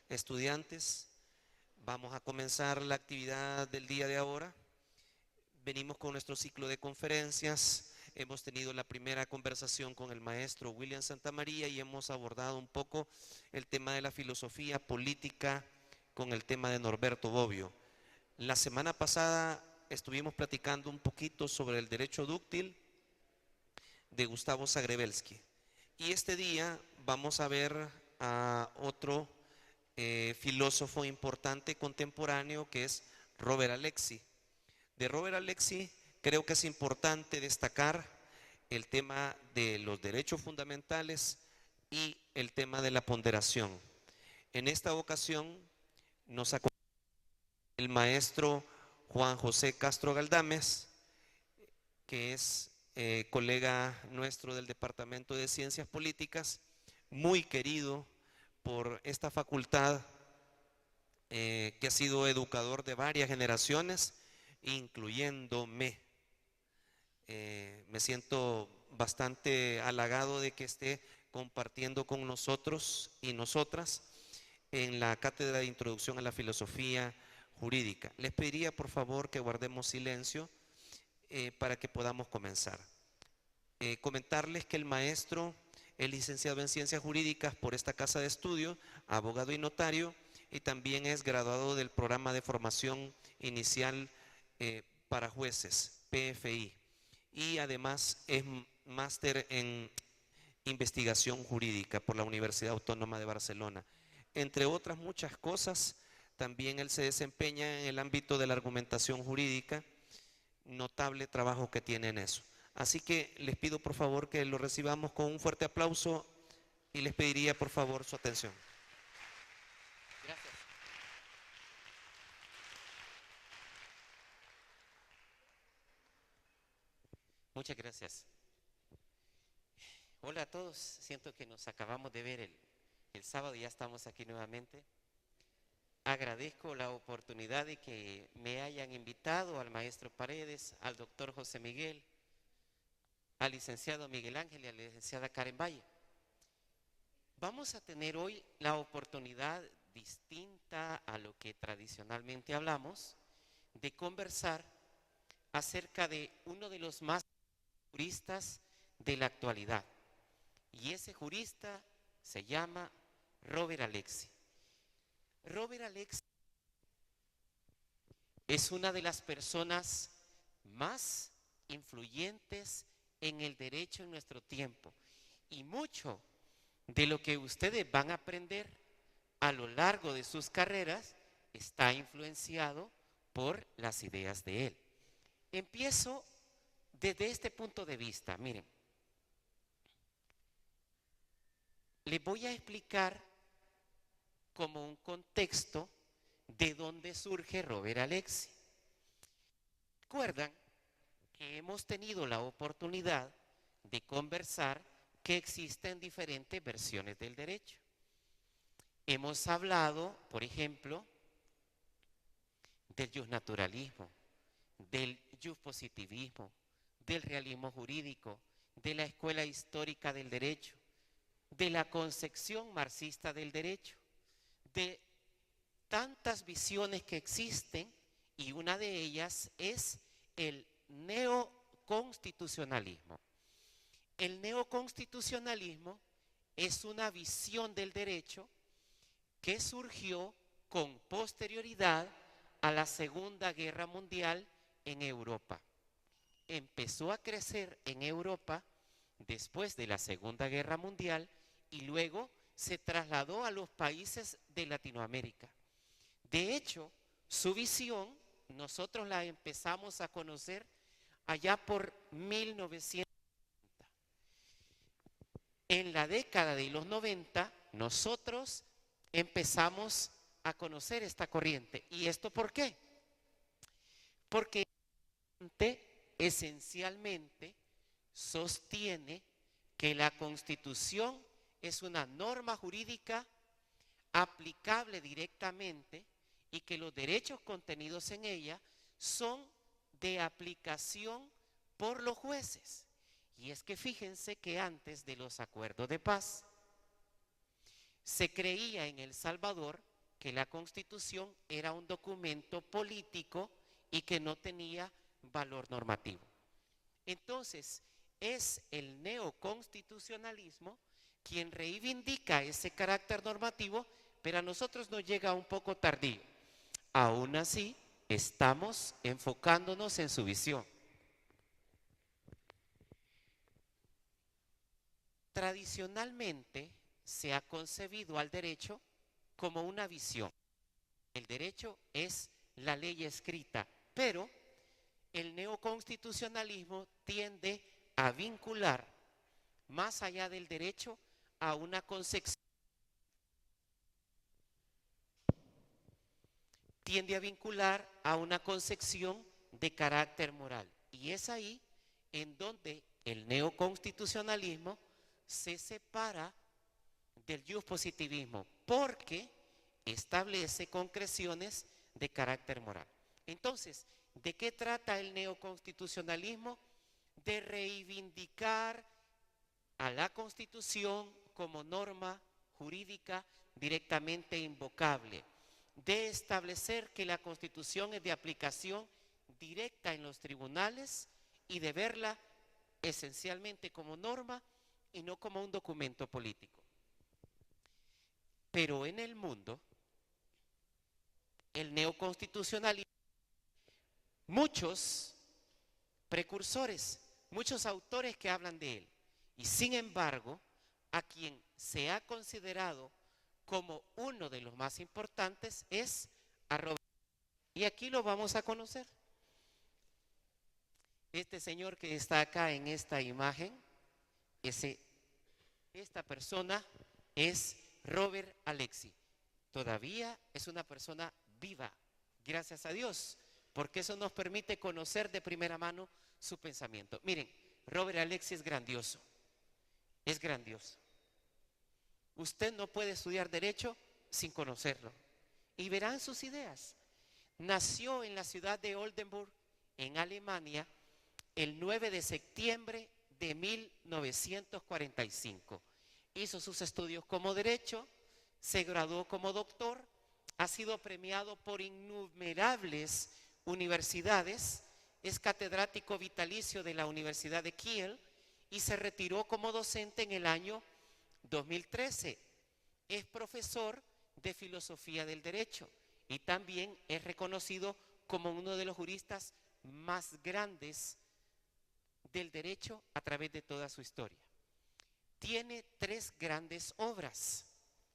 estudiantes, vamos a comenzar la actividad del día de ahora. Venimos con nuestro ciclo de conferencias. Hemos tenido la primera conversación con el maestro William Santamaría y hemos abordado un poco el tema de la filosofía política con el tema de Norberto Bobbio. La semana pasada estuvimos platicando un poquito sobre el derecho dúctil de Gustavo Zagrebelsky. Y este día vamos a ver a otro filósofo importante contemporáneo que es Robert Alexy. De Robert Alexy creo que es importante destacar el tema de los derechos fundamentales y el tema de la ponderación. En esta ocasión nos acompaña el maestro Juan José Castro Galdames, que es colega nuestro del Departamento de Ciencias Políticas, muy querido por esta facultad, que ha sido educador de varias generaciones, incluyéndome. Me siento bastante halagado de que esté compartiendo con nosotros y nosotras en la cátedra de Introducción a la Filosofía Jurídica. Les pediría por favor que guardemos silencio para que podamos comenzar. Comentarles que el maestro es licenciado en Ciencias Jurídicas por esta casa de estudio, abogado y notario, y también es graduado del programa de formación inicial para jueces, PFI, y además es máster en investigación jurídica por la Universidad Autónoma de Barcelona. Entre otras muchas cosas, también él se desempeña en el ámbito de la argumentación jurídica, notable trabajo que tiene en eso. Así que les pido por favor que lo recibamos con un fuerte aplauso y les pediría por favor su atención. Gracias. Muchas gracias. Hola a todos, siento que nos acabamos de ver el sábado y ya estamos aquí nuevamente. Agradezco la oportunidad de que me hayan invitado al maestro Paredes, al doctor José Miguel, al licenciado Miguel Ángel y a la licenciada Karen Valle. Vamos a tener hoy la oportunidad distinta a lo que tradicionalmente hablamos, de conversar acerca de uno de los más juristas de la actualidad. Y ese jurista se llama Robert Alexy. Robert Alexy es una de las personas más influyentes en el derecho en nuestro tiempo. Y mucho de lo que ustedes van a aprender a lo largo de sus carreras está influenciado por las ideas de él. Empiezo desde este punto de vista. Miren, les voy a explicar como un contexto de dónde surge Robert Alexy. Recuerdan que hemos tenido la oportunidad de conversar que existen diferentes versiones del derecho. Hemos hablado, por ejemplo, del justnaturalismo, del positivismo, del realismo jurídico, de la escuela histórica del derecho, de la concepción marxista del derecho, de tantas visiones que existen, y una de ellas es el neoconstitucionalismo. El neoconstitucionalismo es una visión del derecho que surgió con posterioridad a la Segunda Guerra Mundial en Europa. Empezó a crecer en Europa después de la Segunda Guerra Mundial y luego se trasladó a los países de Latinoamérica. De hecho, su visión nosotros la empezamos a conocer allá por 1990. En la década de los 90, nosotros empezamos a conocer esta corriente. ¿Y esto por qué? Porque esencialmente sostiene que la Constitución es una norma jurídica aplicable directamente y que los derechos contenidos en ella son de aplicación por los jueces. Y es que fíjense que antes de los acuerdos de paz se creía en El Salvador que la Constitución era un documento político y que no tenía valor normativo. Entonces, es el neoconstitucionalismo quien reivindica ese carácter normativo, pero a nosotros nos llega un poco tardío. Aún así, estamos enfocándonos en su visión. Tradicionalmente se ha concebido al derecho como una visión. El derecho es la ley escrita, pero el neoconstitucionalismo tiende a vincular más allá del derecho a una concepción, tiende a vincular a una concepción de carácter moral. Y es ahí en donde el neoconstitucionalismo se separa del positivismo, porque establece concreciones de carácter moral. Entonces, ¿de qué trata el neoconstitucionalismo? De reivindicar a la Constitución como norma jurídica directamente invocable, de establecer que la Constitución es de aplicación directa en los tribunales y de verla esencialmente como norma y no como un documento político. Pero en el mundo, el neoconstitucionalismo, muchos precursores, muchos autores que hablan de él, y sin embargo, a quien se ha considerado como uno de los más importantes es a Robert. Y aquí lo vamos a conocer. Este señor que está acá en esta imagen, esta persona es Robert Alexy. Todavía es una persona viva, gracias a Dios, porque eso nos permite conocer de primera mano su pensamiento. Miren, Robert Alexy es grandioso, es grandioso. Usted no puede estudiar derecho sin conocerlo y verán sus ideas. Nació en la ciudad de Oldenburg, en Alemania, el 9 de septiembre de 1945. Hizo sus estudios como derecho, se graduó como doctor, ha sido premiado por innumerables universidades, es catedrático vitalicio de la Universidad de Kiel y se retiró como docente en el año 2013. Es profesor de filosofía del derecho y también es reconocido como uno de los juristas más grandes del derecho a través de toda su historia. Tiene 3 grandes obras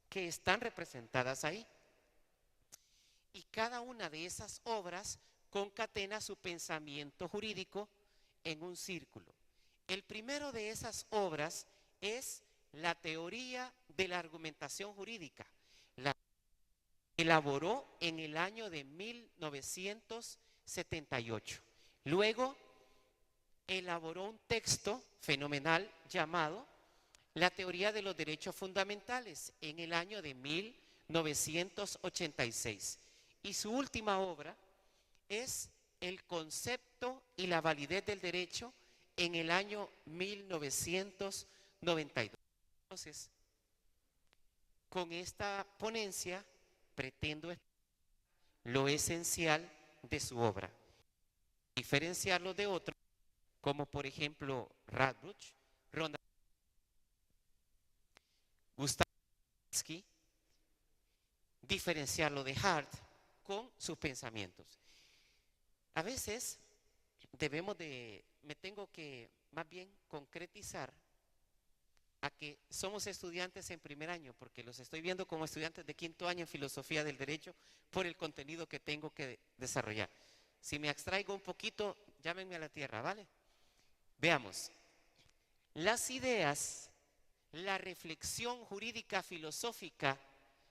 que están representadas ahí. Y cada una de esas obras concatena su pensamiento jurídico en un círculo. El primero de esas obras es la teoría de la argumentación jurídica. La elaboró en el año de 1978. Luego elaboró un texto fenomenal llamado La teoría de los derechos fundamentales en el año de 1986. Y su última obra es El concepto y la validez del derecho en el año 1992. Entonces, con esta ponencia pretendo lo esencial de su obra, diferenciarlo de otros, como por ejemplo Radbruch, Ronald Gustav Lewinsky, diferenciarlo de Hart con sus pensamientos. A veces me tengo que más bien concretizar a que somos estudiantes en primer año, porque los estoy viendo como estudiantes de 5º año en filosofía del derecho por el contenido que tengo que desarrollar. Si me abstraigo un poquito, llámenme a la tierra, ¿vale? Veamos. Las ideas, la reflexión jurídica filosófica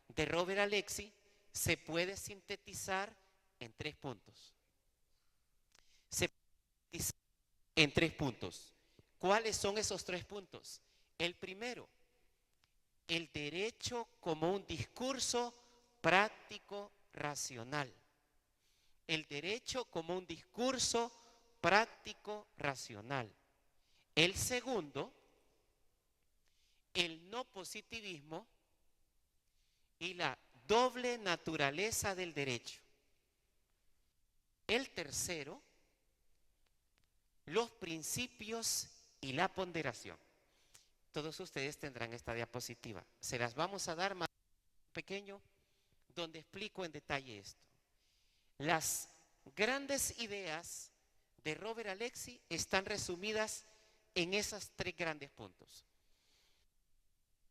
de Robert Alexy se puede sintetizar en 3 puntos. Se puede sintetizar en 3 puntos. ¿Cuáles son esos 3 puntos? El primero, el derecho como un discurso práctico racional. El derecho como un discurso práctico racional. El segundo, el no positivismo y la doble naturaleza del derecho. El tercero, los principios y la ponderación. Todos ustedes tendrán esta diapositiva. Se las vamos a dar más pequeño, donde explico en detalle esto. Las grandes ideas de Robert Alexy están resumidas en esos tres grandes puntos.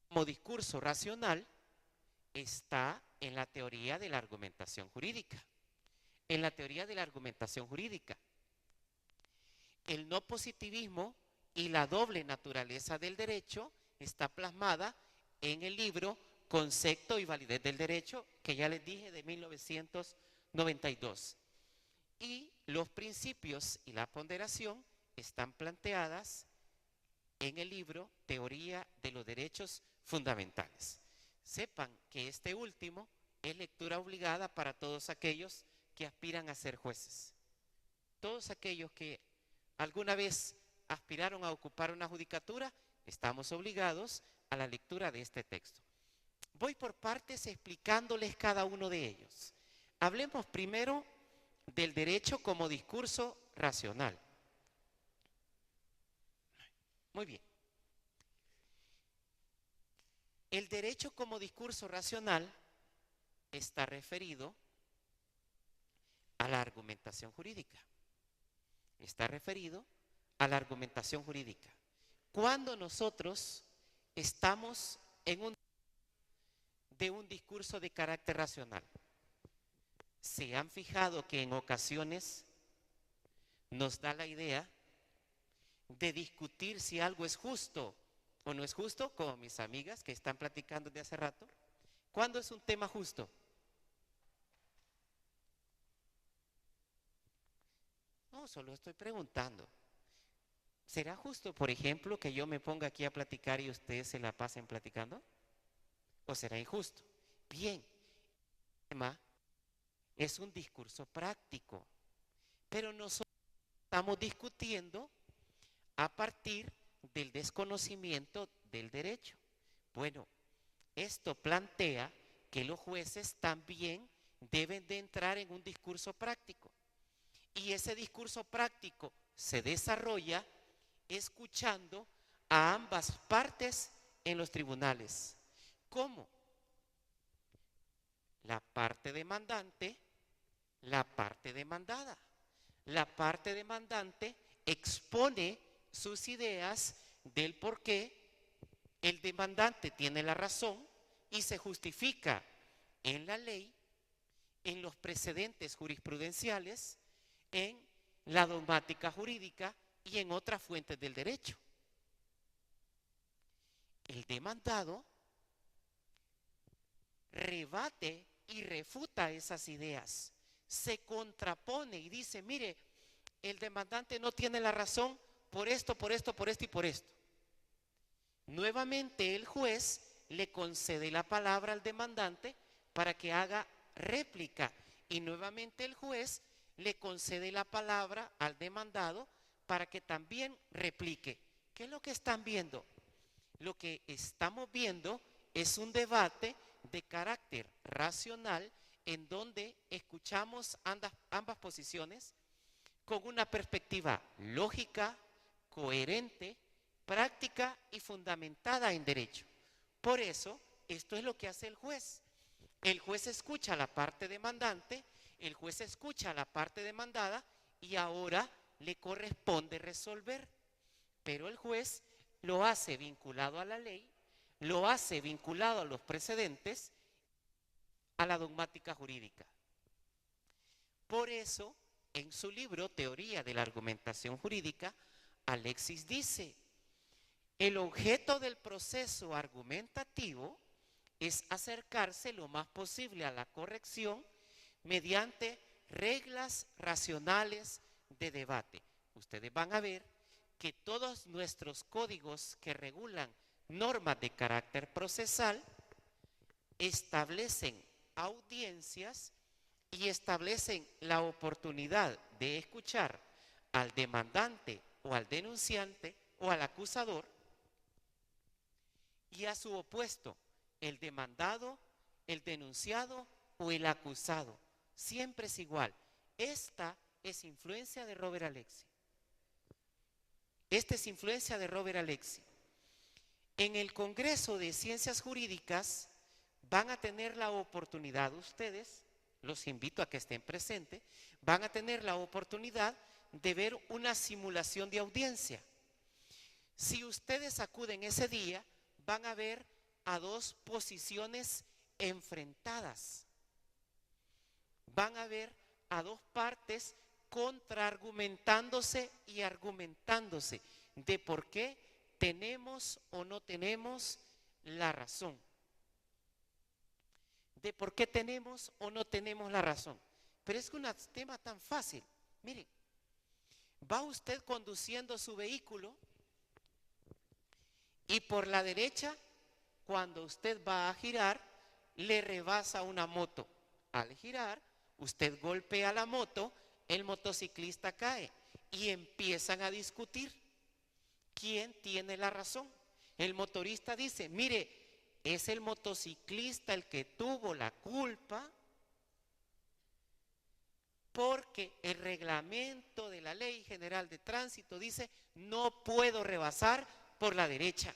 Como discurso racional está en la teoría de la argumentación jurídica. En la teoría de la argumentación jurídica, el no positivismo y la doble naturaleza del derecho está plasmada en el libro Concepto y Validez del Derecho, que ya les dije, de 1992. Y los principios y la ponderación están planteadas en el libro Teoría de los Derechos Fundamentales. Sepan que este último es lectura obligada para todos aquellos que aspiran a ser jueces. Todos aquellos que alguna vez aspiraron a ocupar una judicatura, estamos obligados a la lectura de este texto. Voy por partes explicándoles cada uno de ellos. Hablemos primero del derecho como discurso racional. Muy bien. El derecho como discurso racional está referido a la argumentación jurídica. Está referido a la argumentación jurídica. Cuando nosotros estamos en un discurso de carácter racional, ¿se han fijado que en ocasiones nos da la idea de discutir si algo es justo o no es justo, como mis amigas que están platicando de hace rato? ¿Cuándo es un tema justo? No, solo estoy preguntando. ¿Será justo, por ejemplo, que yo me ponga aquí a platicar y ustedes se la pasen platicando? ¿O será injusto? Bien, el tema es un discurso práctico, pero nosotros estamos discutiendo a partir del desconocimiento del derecho. Bueno, esto plantea que los jueces también deben de entrar en un discurso práctico. Y ese discurso práctico se desarrolla escuchando a ambas partes en los tribunales. ¿Cómo? La parte demandante, la parte demandada. La parte demandante expone sus ideas del por qué el demandante tiene la razón y se justifica en la ley, en los precedentes jurisprudenciales, en la dogmática jurídica y en otras fuentes del derecho. El demandado rebate y refuta esas ideas, se contrapone y dice, mire, el demandante no tiene la razón por esto, por esto, por esto y por esto. Nuevamente el juez le concede la palabra al demandante para que haga réplica y nuevamente el juez le concede la palabra al demandado para que también replique. ¿Qué es lo que están viendo? Lo que estamos viendo es un debate de carácter racional en donde escuchamos ambas posiciones con una perspectiva lógica, coherente, práctica y fundamentada en derecho. Por eso, esto es lo que hace el juez. El juez escucha la parte demandante, el juez escucha la parte demandada y ahora le corresponde resolver. Pero el juez lo hace vinculado a la ley, lo hace vinculado a los precedentes, a la dogmática jurídica. Por eso, en su libro Teoría de la Argumentación Jurídica, Alexis dice, el objeto del proceso argumentativo es acercarse lo más posible a la corrección mediante reglas racionales de debate. Ustedes van a ver que todos nuestros códigos que regulan normas de carácter procesal establecen audiencias y establecen la oportunidad de escuchar al demandante o al denunciante o al acusador y a su opuesto, el demandado el denunciado o el acusado. Siempre es igual. Esta es influencia de Robert Alexi. Esta es influencia de Robert Alexi. En el Congreso de Ciencias Jurídicas van a tener la oportunidad ustedes, los invito a que estén presentes, van a tener la oportunidad de ver una simulación de audiencia. Si ustedes acuden ese día, van a ver a dos posiciones enfrentadas. Van a ver a dos partes contraargumentándose y argumentándose de por qué tenemos o no tenemos la razón. De por qué tenemos o no tenemos la razón. Pero es un tema tan fácil. Miren, va usted conduciendo su vehículo y por la derecha, cuando usted va a girar, le rebasa una moto. Al girar, usted golpea la moto, el motociclista cae y empiezan a discutir quién tiene la razón. El motorista dice, mire, es el motociclista el que tuvo la culpa porque el reglamento de la Ley General de Tránsito dice no puedo rebasar por la derecha.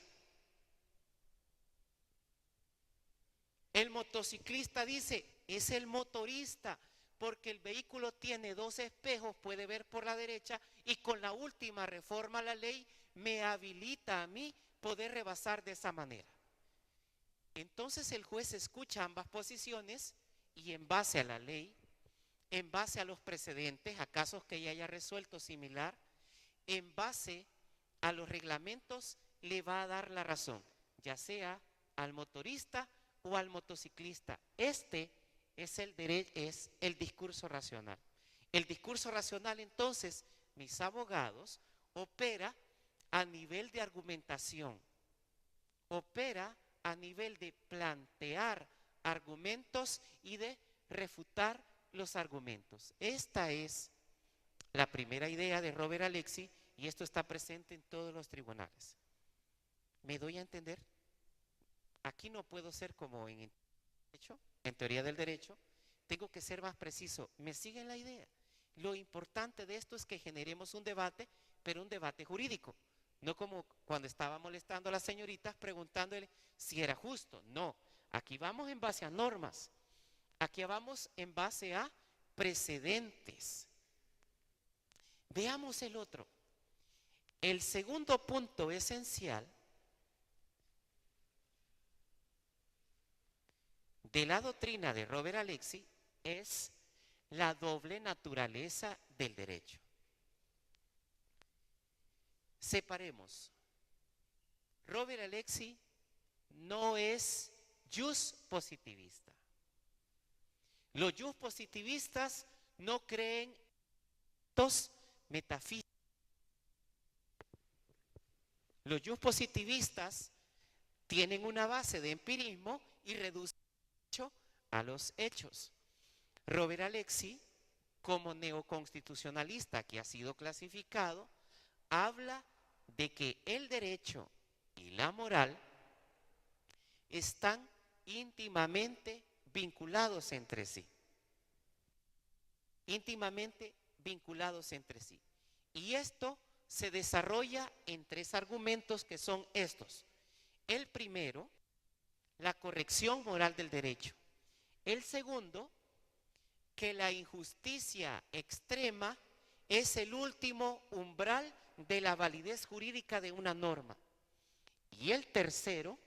El motociclista dice es el motorista porque el vehículo tiene dos espejos, puede ver por la derecha y con la última reforma a la ley me habilita a mí poder rebasar de esa manera. Entonces el juez escucha ambas posiciones y en base a la ley, en base a los precedentes, a casos que ya haya resuelto similar, en base a los reglamentos, le va a dar la razón, ya sea al motorista o al motociclista. Este es el discurso racional. El discurso racional, entonces, mis abogados, opera a nivel de argumentación, opera a nivel de plantear argumentos y de refutar los argumentos. Esta es la primera idea de Robert Alexi y esto está presente en todos los tribunales. ¿Me doy a entender? Aquí no puedo ser como en derecho, en teoría del derecho, tengo que ser más preciso. ¿Me siguen la idea? Lo importante de esto es que generemos un debate, pero un debate jurídico. No como cuando estaba molestando a las señoritas preguntándole si era justo. No, aquí vamos en base a normas. Aquí vamos en base a precedentes. Veamos el otro. El segundo punto esencial de la doctrina de Robert Alexi es la doble naturaleza del derecho. Separemos. Robert Alexi no es jus positivista. Los jus positivistas no creen en los metafísicos. Los jus positivistas tienen una base de empirismo y reducen el hecho a los hechos. Robert Alexi, como neoconstitucionalista que ha sido clasificado, habla de que el derecho y la moral están íntimamente vinculados entre sí. Íntimamente vinculados entre sí. Y esto se desarrolla en tres argumentos que son estos. El primero, la corrección moral del derecho. El segundo, que la injusticia extrema es el último umbral de la validez jurídica de una norma. Y el tercero,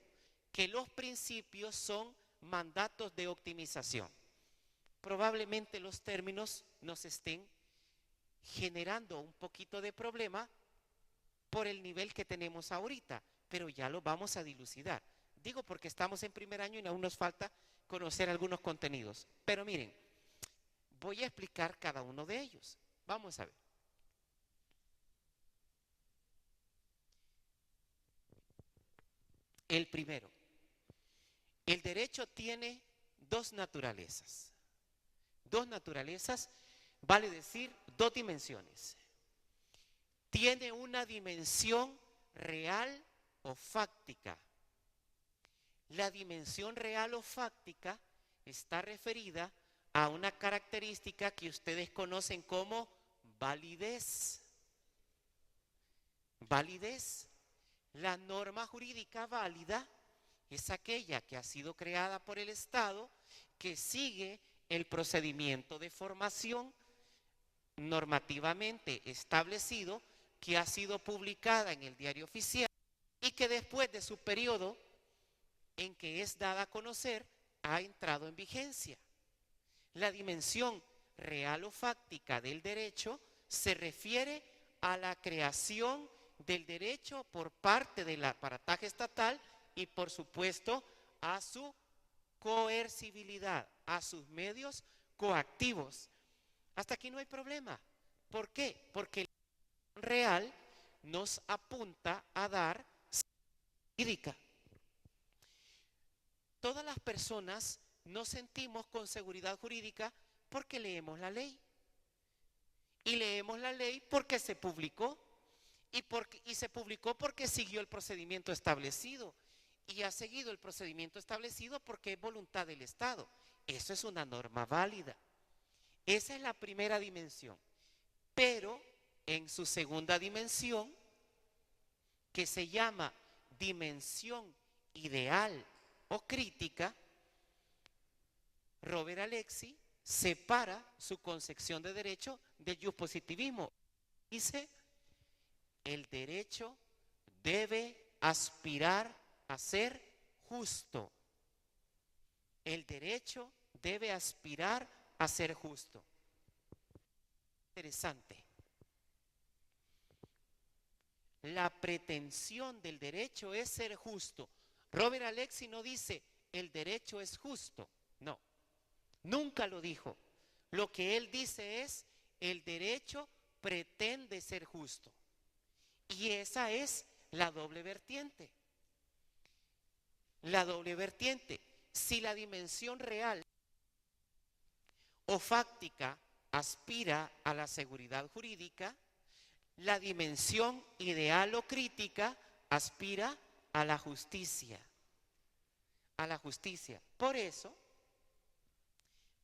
que los principios son mandatos de optimización. Probablemente los términos nos estén generando un poquito de problema por el nivel que tenemos ahorita, pero ya lo vamos a dilucidar. Digo porque estamos en primer año y aún nos falta conocer algunos contenidos. Pero miren, voy a explicar cada uno de ellos. Vamos a ver. El primero, el derecho tiene dos naturalezas. Dos naturalezas, vale decir, dos dimensiones. Tiene una dimensión real o fáctica. La dimensión real o fáctica está referida a una característica que ustedes conocen como validez. Validez. La norma jurídica válida es aquella que ha sido creada por el Estado, que sigue el procedimiento de formación normativamente establecido, que ha sido publicada en el Diario Oficial y que después de su periodo en que es dada a conocer, ha entrado en vigencia. La dimensión real o fáctica del derecho se refiere a la creación del derecho por parte del aparataje estatal y, por supuesto, a su coercibilidad, a sus medios coactivos. Hasta aquí no hay problema. ¿Por qué? Porque la dimensión real nos apunta a dar jurídica. Todas las personas nos sentimos con seguridad jurídica porque leemos la ley. Y leemos la ley porque se publicó. Y se publicó porque siguió el procedimiento establecido. Y ha seguido el procedimiento establecido porque es voluntad del Estado. Eso es una norma válida. Esa es la primera dimensión. Pero en su segunda dimensión, que se llama dimensión ideal o crítica, Robert Alexy separa su concepción de derecho del positivismo. Dice, el derecho debe aspirar a ser justo. El derecho debe aspirar a ser justo. Interesante. La pretensión del derecho es ser justo. Robert Alexy no dice el derecho es justo. No, nunca lo dijo. Lo que él dice es el derecho pretende ser justo. Y esa es la doble vertiente. La doble vertiente. Si la dimensión real o fáctica aspira a la seguridad jurídica, la dimensión ideal o crítica aspira a la justicia. A la justicia. Por eso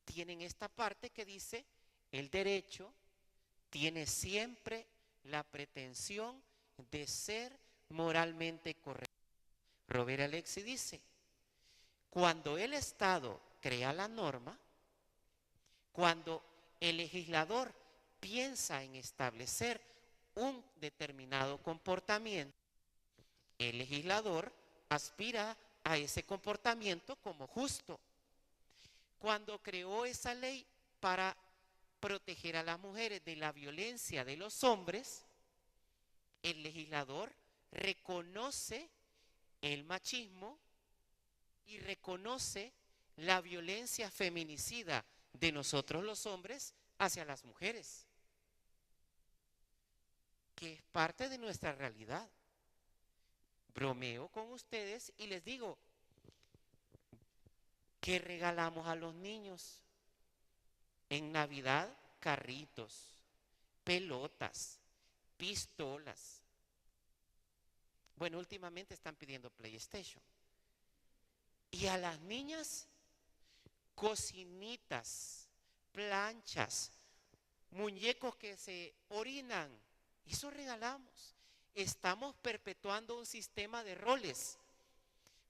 tienen esta parte que dice el derecho tiene siempre la pretensión de ser moralmente correcto. Robert Alexy dice, cuando el Estado crea la norma, cuando el legislador piensa en establecer un determinado comportamiento, el legislador aspira a ese comportamiento como justo. Cuando creó esa ley para proteger a las mujeres de la violencia de los hombres, el legislador reconoce el machismo y reconoce la violencia feminicida de nosotros los hombres hacia las mujeres, que es parte de nuestra realidad. Bromeo con ustedes y les digo, ¿qué regalamos a los niños? En Navidad, carritos, pelotas, pistolas. Bueno, últimamente están pidiendo PlayStation. Y a las niñas, cocinitas, planchas, muñecos que se orinan. Eso regalamos. Estamos perpetuando un sistema de roles.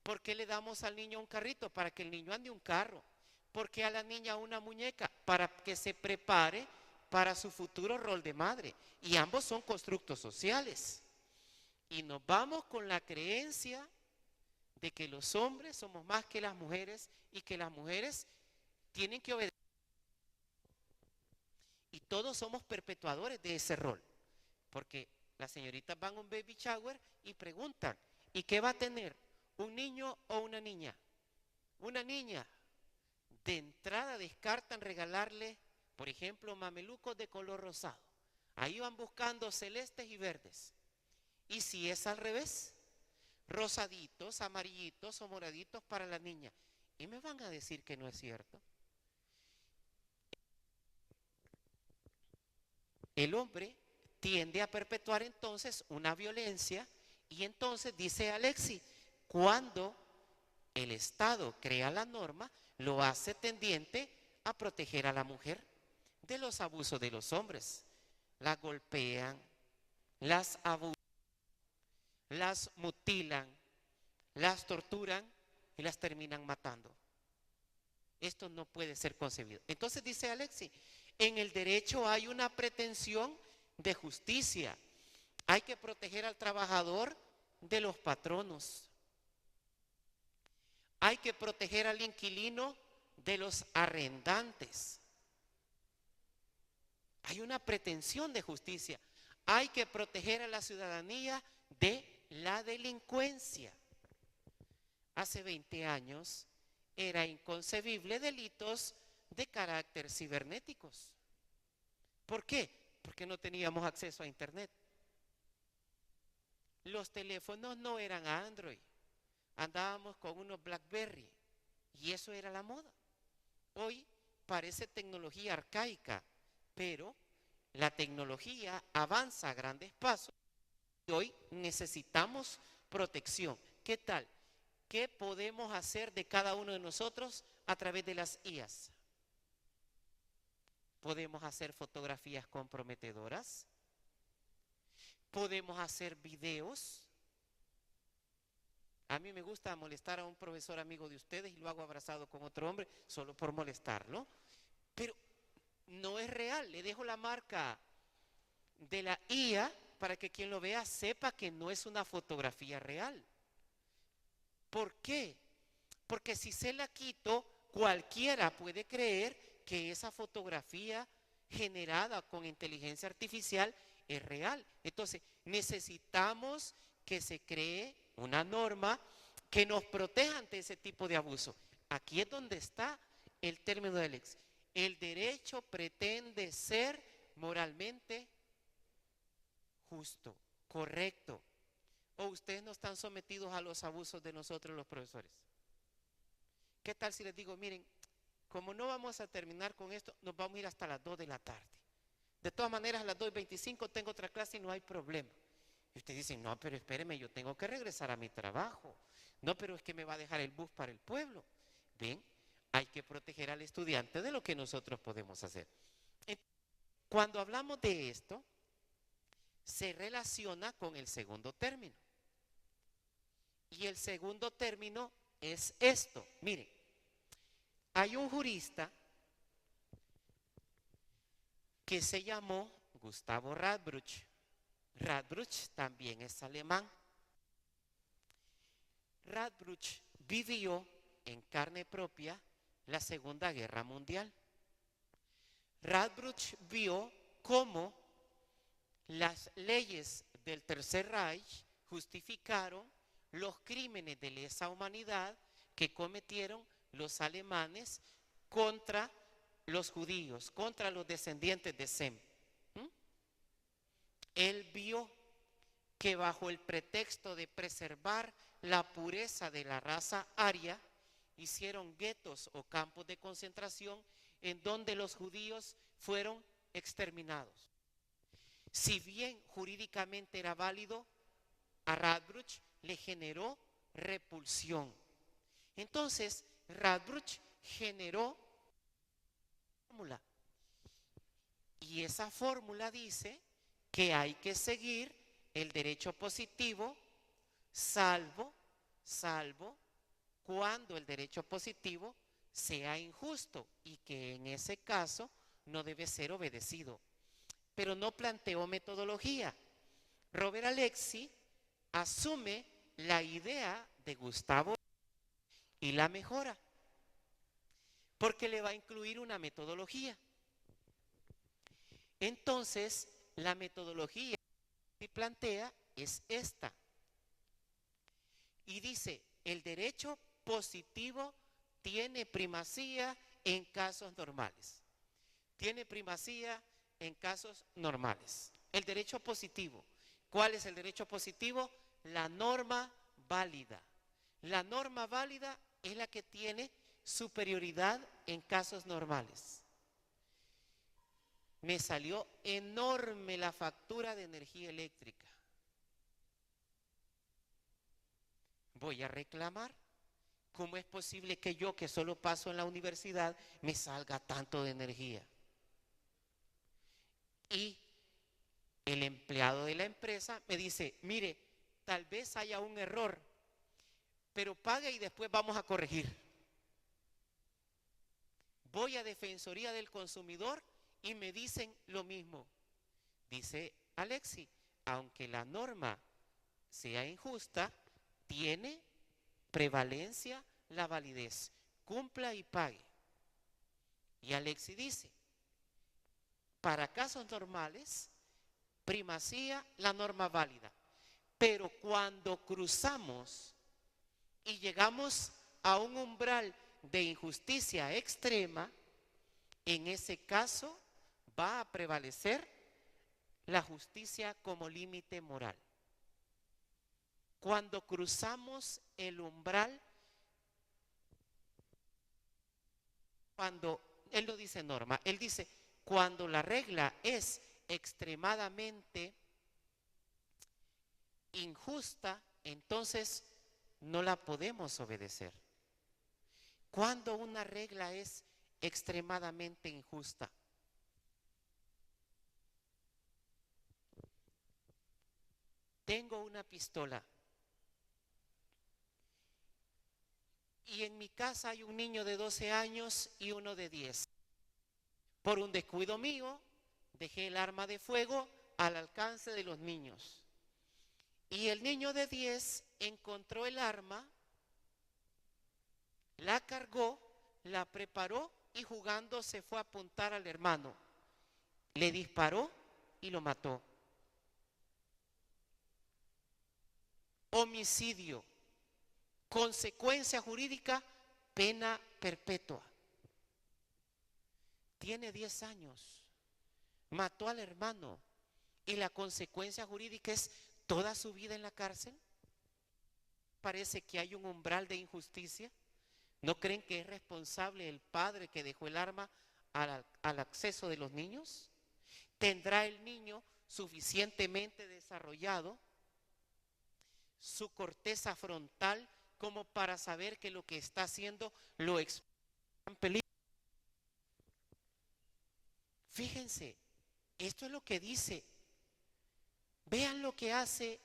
¿Por qué le damos al niño un carrito? Para que el niño ande un carro. ¿Por qué a la niña una muñeca? Para que se prepare para su futuro rol de madre. Y ambos son constructos sociales. Y nos vamos con la creencia de que los hombres somos más que las mujeres y que las mujeres tienen que obedecer. Y todos somos perpetuadores de ese rol. Porque las señoritas van a un baby shower y preguntan, ¿y qué va a tener? ¿Un niño o una niña? Una niña. De entrada descartan regalarle, por ejemplo, mamelucos de color rosado. Ahí van buscando celestes y verdes. Y si es al revés, rosaditos, amarillitos o moraditos para la niña. Y me van a decir que no es cierto. El hombre tiende a perpetuar entonces una violencia y entonces dice Alexy, cuando el Estado crea la norma, lo hace tendiente a proteger a la mujer de los abusos de los hombres. Las golpean, las abusan, las mutilan, las torturan y las terminan matando. Esto no puede ser concebido. Entonces dice Alexis, en el derecho hay una pretensión de justicia. Hay que proteger al trabajador de los patronos. Hay que proteger al inquilino de los arrendantes. Hay una pretensión de justicia. Hay que proteger a la ciudadanía de la delincuencia. Hace 20 años era inconcebible delitos de carácter cibernéticos. ¿Por qué? Porque no teníamos acceso a Internet. Los teléfonos no eran Android. Andábamos con unos BlackBerry y eso era la moda. Hoy parece tecnología arcaica, pero la tecnología avanza a grandes pasos y hoy necesitamos protección. ¿Qué tal? ¿Qué podemos hacer de cada uno de nosotros a través de las IAs? Podemos hacer fotografías comprometedoras, podemos hacer videos. A mí me gusta molestar a un profesor amigo de ustedes y lo hago abrazado con otro hombre solo por molestarlo, pero no es real. Le dejo la marca de la IA para que quien lo vea sepa que no es una fotografía real. ¿Por qué? Porque si se la quito, cualquiera puede creer que esa fotografía generada con inteligencia artificial es real. Entonces, necesitamos que se cree una norma que nos proteja ante ese tipo de abuso. Aquí es donde está el término del ex. El derecho pretende ser moralmente justo, correcto. ¿O ustedes no están sometidos a los abusos de nosotros los profesores? ¿Qué tal si les digo, miren, como no vamos a terminar con esto, nos vamos a ir hasta las 2 de la tarde? De todas maneras, a las 2:25 tengo otra clase y no hay problema. Y ustedes dicen, no, pero espéreme, yo tengo que regresar a mi trabajo. No, pero es que me va a dejar el bus para el pueblo. ¿Ven? Hay que proteger al estudiante de lo que nosotros podemos hacer. Cuando hablamos de esto, se relaciona con el segundo término. Y el segundo término es esto. Miren, hay un jurista que se llamó Gustavo Radbruch. Radbruch también es alemán. Radbruch vivió en carne propia la Segunda Guerra Mundial. Radbruch vio cómo las leyes del Tercer Reich justificaron los crímenes de lesa humanidad que cometieron los alemanes contra los judíos, contra los descendientes de Sem. Él vio que bajo el pretexto de preservar la pureza de la raza aria, hicieron guetos o campos de concentración en donde los judíos fueron exterminados. Si bien jurídicamente era válido, a Radbruch le generó repulsión. Entonces, Radbruch generó una fórmula. Y esa fórmula dice que hay que seguir el derecho positivo, salvo cuando el derecho positivo sea injusto y que en ese caso no debe ser obedecido. Pero no planteó metodología. Robert Alexis asume la idea de Gustavo y la mejora, porque le va a incluir una metodología. Entonces, la metodología que plantea es esta. Y dice, el derecho positivo tiene primacía en casos normales. Tiene primacía en casos normales. El derecho positivo. ¿Cuál es el derecho positivo? La norma válida. La norma válida es la que tiene superioridad en casos normales. Me salió enorme la factura de energía eléctrica. Voy a reclamar. ¿Cómo es posible que yo, que solo paso en la universidad, me salga tanto de energía? Y el empleado de la empresa me dice, mire, tal vez haya un error, pero pague y después vamos a corregir. Voy a Defensoría del Consumidor y me dicen lo mismo. Dice Alexi, aunque la norma sea injusta, tiene prevalencia la validez. Cumpla y pague. Y Alexi dice, para casos normales, primacía la norma válida. Pero cuando cruzamos y llegamos a un umbral de injusticia extrema, en ese caso va a prevalecer la justicia como límite moral. Cuando cruzamos el umbral, cuando, él no dice norma, él dice, cuando la regla es extremadamente injusta, entonces no la podemos obedecer. Cuando una regla es extremadamente injusta, tengo una pistola y en mi casa hay un niño de 12 años y uno de 10. Por un descuido mío, dejé el arma de fuego al alcance de los niños. Y el niño de 10 encontró el arma, la cargó, la preparó y jugando se fue a apuntar al hermano. Le disparó y lo mató. Homicidio. Consecuencia jurídica, pena perpetua. Tiene 10 años. Mató al hermano. Y la consecuencia jurídica es toda su vida en la cárcel. Parece que hay un umbral de injusticia. ¿No creen que es responsable el padre que dejó el arma al acceso de los niños? ¿Tendrá el niño suficientemente desarrollado su corteza frontal como para saber que lo que está haciendo lo expone en peligro? Fíjense, esto es lo que dice. Vean lo que hace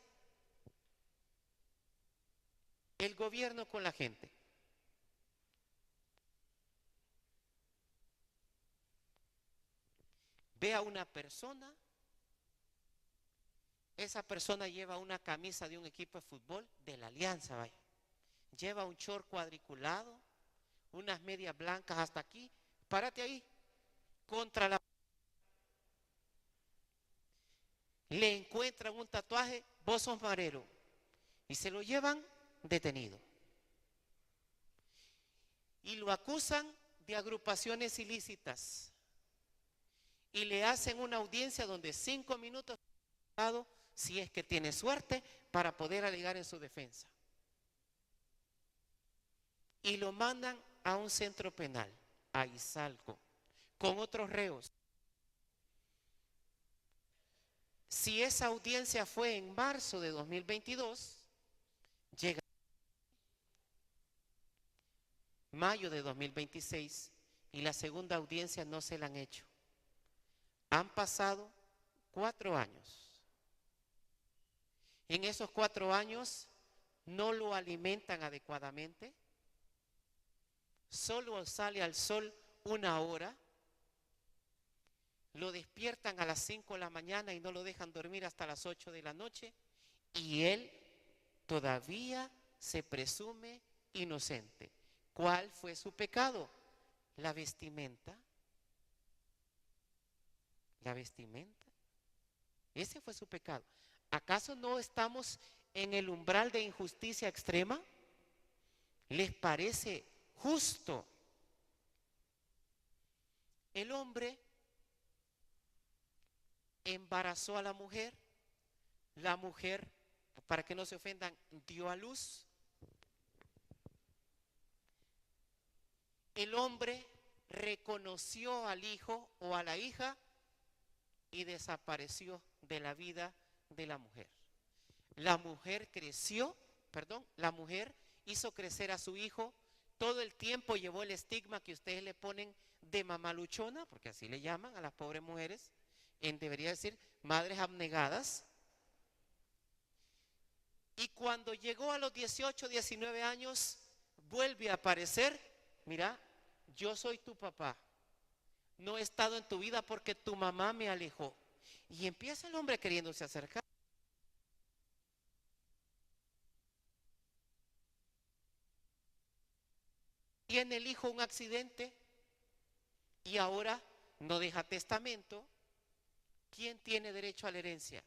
el gobierno con la gente. Ve a una persona, esa persona lleva una camisa de un equipo de fútbol de la Alianza, vaya. Lleva un short cuadriculado, unas medias blancas hasta aquí, párate ahí, contra la... Le encuentran un tatuaje, vos sos marero, y se lo llevan detenido. Y lo acusan de agrupaciones ilícitas. Y le hacen una audiencia donde 5 minutos, si es que tiene suerte, para poder alegar en su defensa. Y lo mandan a un centro penal, a Izalco, con otros reos. Si esa audiencia fue en marzo de 2022, llega mayo de 2026 y la segunda audiencia no se la han hecho. Han pasado 4 años. En esos 4 años no lo alimentan adecuadamente, solo sale al sol 1 hora, lo despiertan a las 5 de la mañana y no lo dejan dormir hasta las 8 de la noche, y él todavía se presume inocente. ¿Cuál fue su pecado? La vestimenta. La vestimenta. Ese fue su pecado. ¿Acaso no estamos en el umbral de injusticia extrema? ¿Les parece justo? El hombre embarazó a la mujer, para que no se ofendan, dio a luz. El hombre reconoció al hijo o a la hija y desapareció de la vida de la mujer. La mujer hizo crecer a su hijo todo el tiempo llevó el estigma que ustedes le ponen de mamá luchona, porque así le llaman a las pobres mujeres, debería decir madres abnegadas. Y cuando llegó a los 18, 19 años, vuelve a aparecer, mira, yo soy tu papá, no he estado en tu vida porque tu mamá me alejó. Y empieza el hombre queriéndose acercar. Tiene el hijo un accidente y ahora no deja testamento. ¿Quién tiene derecho a la herencia?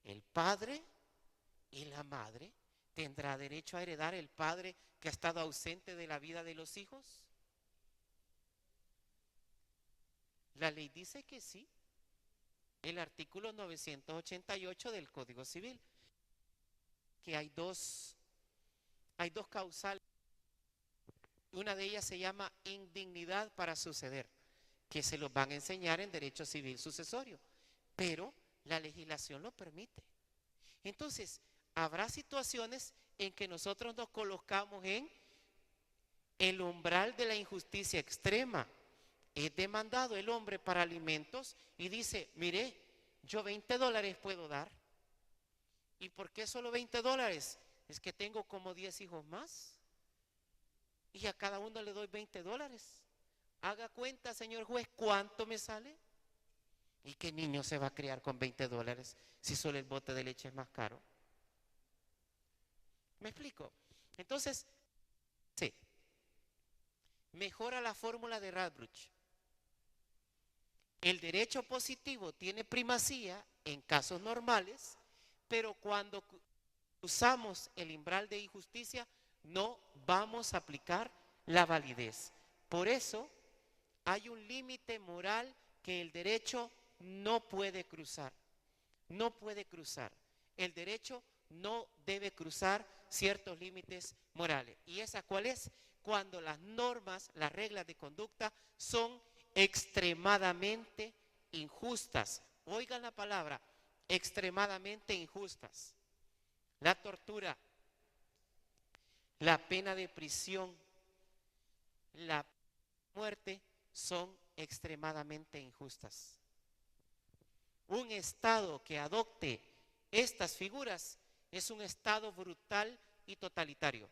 El padre y la madre. ¿Tendrá derecho a heredar el padre que ha estado ausente de la vida de los hijos? La ley dice que sí. El artículo 988 del Código Civil, que hay dos causales. Una de ellas se llama indignidad para suceder, que se los van a enseñar en derecho civil sucesorio, pero la legislación lo permite. Entonces, habrá situaciones en que nosotros nos colocamos en el umbral de la injusticia extrema. Es demandado el hombre para alimentos y dice, mire, yo $20 puedo dar. ¿Y por qué solo $20? Es que tengo como 10 hijos más y a cada uno le doy $20. Haga cuenta, señor juez, ¿cuánto me sale? ¿Y qué niño se va a criar con $20 si solo el bote de leche es más caro? ¿Me explico? Entonces, sí, mejora la fórmula de Radbruch. El derecho positivo tiene primacía en casos normales, pero cuando usamos el umbral de injusticia no vamos a aplicar la validez. Por eso hay un límite moral que el derecho no puede cruzar. No puede cruzar. El derecho no debe cruzar ciertos límites morales. ¿Y esa cuál es? Cuando las normas, las reglas de conducta son extremadamente injustas. Oigan la palabra, extremadamente injustas. La tortura, la pena de prisión, la muerte son extremadamente injustas. Un Estado que adopte estas figuras es un Estado brutal y totalitario.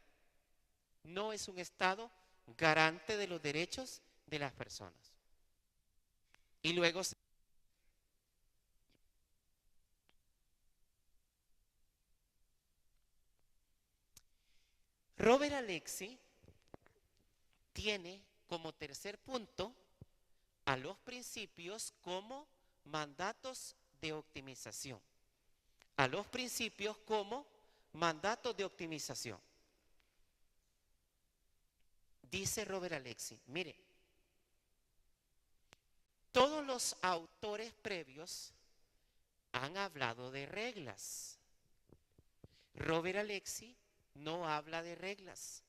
No es un Estado garante de los derechos de las personas. Y luego Robert Alexi tiene como tercer punto a los principios como mandatos de optimización. A los principios como mandatos de optimización. Dice Robert Alexi, mire, todos los autores previos han hablado de reglas. Robert Alexi no habla de reglas,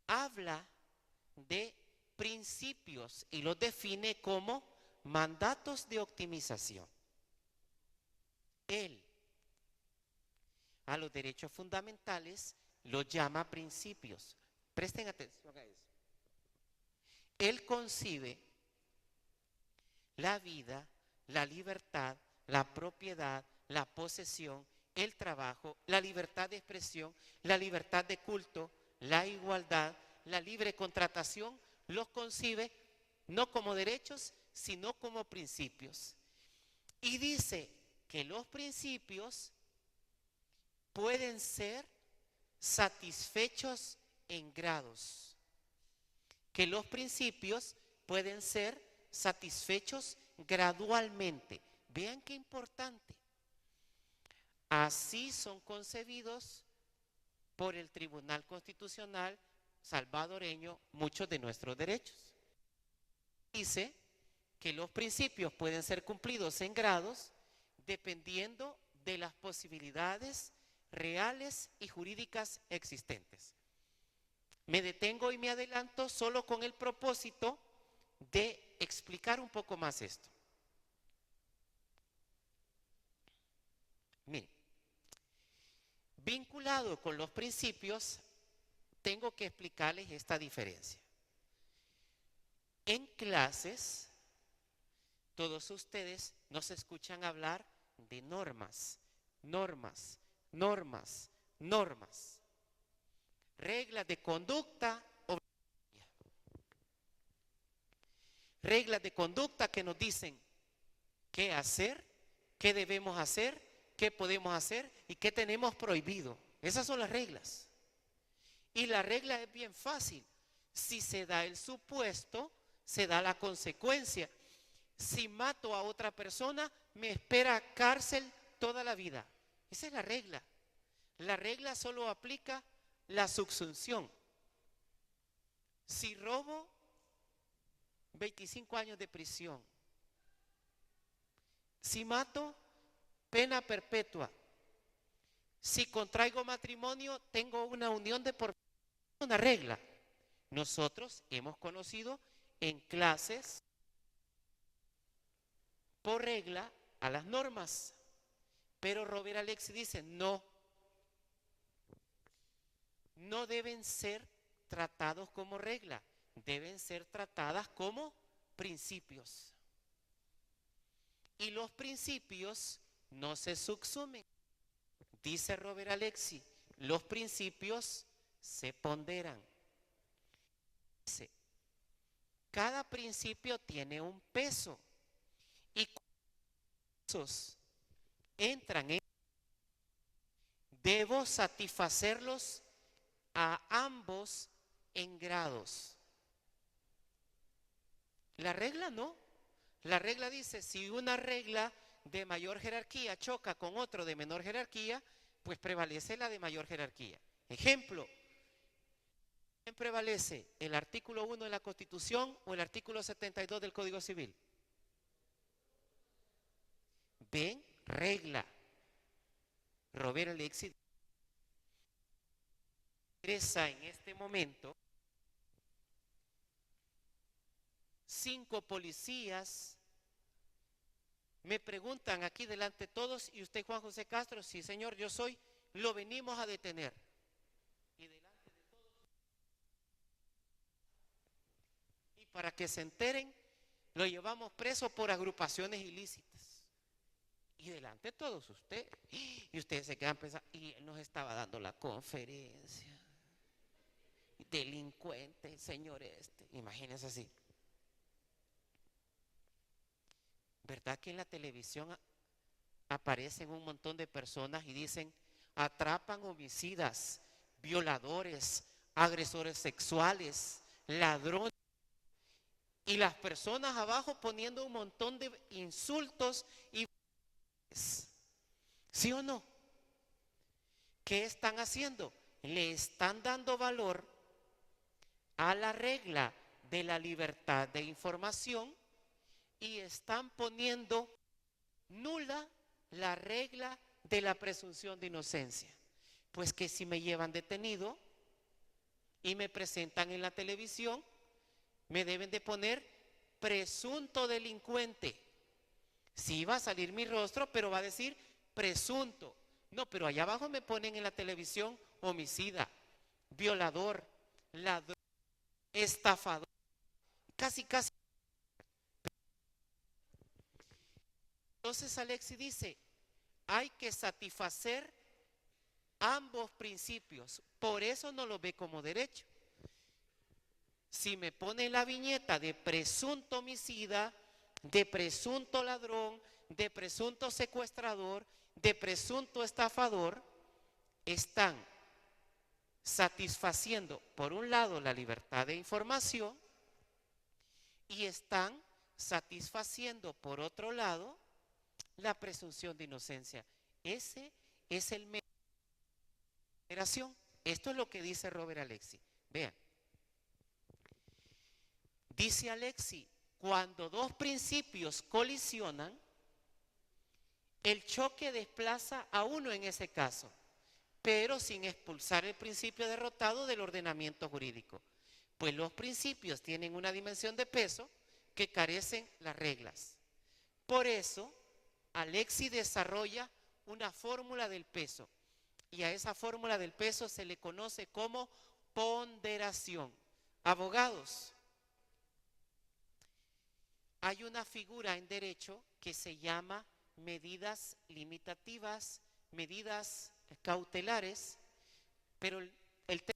habla de principios y los define como mandatos de optimización. Él a los derechos fundamentales los llama principios. Presten atención a eso. Él concibe la vida, la libertad, la propiedad, la posesión, el trabajo, la libertad de expresión, la libertad de culto, la igualdad, la libre contratación, los concibe no como derechos, sino como principios. Y dice que los principios pueden ser satisfechos en grados, que los principios pueden ser satisfechos gradualmente. Vean qué importante. Así son concebidos por el Tribunal Constitucional salvadoreño muchos de nuestros derechos. Dice que los principios pueden ser cumplidos en grados dependiendo de las posibilidades reales y jurídicas existentes. Me detengo y me adelanto solo con el propósito de explicar un poco más esto. Miren, vinculado con los principios tengo que explicarles esta diferencia. En clases, todos ustedes nos escuchan hablar de normas, normas, normas, normas, reglas de conducta obligatoria. Reglas de conducta que nos dicen qué hacer, qué debemos hacer, qué podemos hacer y qué tenemos prohibido. Esas son las reglas. Y la regla es bien fácil. Si se da el supuesto, se da la consecuencia. Si mato a otra persona, me espera cárcel toda la vida. Esa es la regla. La regla solo aplica la subsunción. Si robo, 25 años de prisión. Si mato, pena perpetua. Si contraigo matrimonio, tengo una unión de por vida. Una regla. Nosotros hemos conocido en clases por regla a las normas. Pero Robert Alexi dice, no deben ser tratados como regla, deben ser tratadas como principios. Y los principios no se subsumen. Dice Robert Alexi, los principios se ponderan. Dice, cada principio tiene un peso y cuando esos entran en, debo satisfacerlos a ambos en grados. La regla no. La regla dice, si una regla de mayor jerarquía choca con otro de menor jerarquía, pues prevalece la de mayor jerarquía. Ejemplo, ¿quién prevalece? ¿El artículo 1 de la Constitución o el artículo 72 del Código Civil? ¿Ven? Regla. Robert Alexi ingresa en este momento 5 policías. Me preguntan aquí delante de todos, ¿y usted Juan José Castro? Sí, señor, yo soy. Lo venimos a detener. Y delante de todos. Y para que se enteren, lo llevamos preso por agrupaciones ilícitas. Y delante de todos ustedes. Y ustedes se quedan pensando, y él nos estaba dando la conferencia. Delincuente, el señor este. Imagínense así. ¿Verdad que en la televisión aparecen un montón de personas y dicen, atrapan homicidas, violadores, agresores sexuales, ladrones? Y las personas abajo poniendo un montón de insultos y... ¿Sí o no? ¿Qué están haciendo? Le están dando valor a la regla de la libertad de información y están poniendo nula la regla de la presunción de inocencia. Pues que si me llevan detenido y me presentan en la televisión, me deben de poner presunto delincuente. Sí va a salir mi rostro, pero va a decir presunto. No, pero allá abajo me ponen en la televisión homicida, violador, ladrón, estafador, casi. Entonces Alexi dice, hay que satisfacer ambos principios, por eso no lo ve como derecho. Si me pone la viñeta de presunto homicida, de presunto ladrón, de presunto secuestrador, de presunto estafador, están satisfaciendo por un lado la libertad de información y están satisfaciendo por otro lado la presunción de inocencia. Ese es el método de liberación. Esto es lo que dice Robert Alexi. Vean. Dice Alexi, cuando dos principios colisionan, el choque desplaza a uno en ese caso, pero sin expulsar el principio derrotado del ordenamiento jurídico. Pues los principios tienen una dimensión de peso que carecen las reglas. Por eso, Alexi desarrolla una fórmula del peso y a esa fórmula del peso se le conoce como ponderación. Abogados, hay una figura en derecho que se llama medidas limitativas, medidas cautelares, pero el término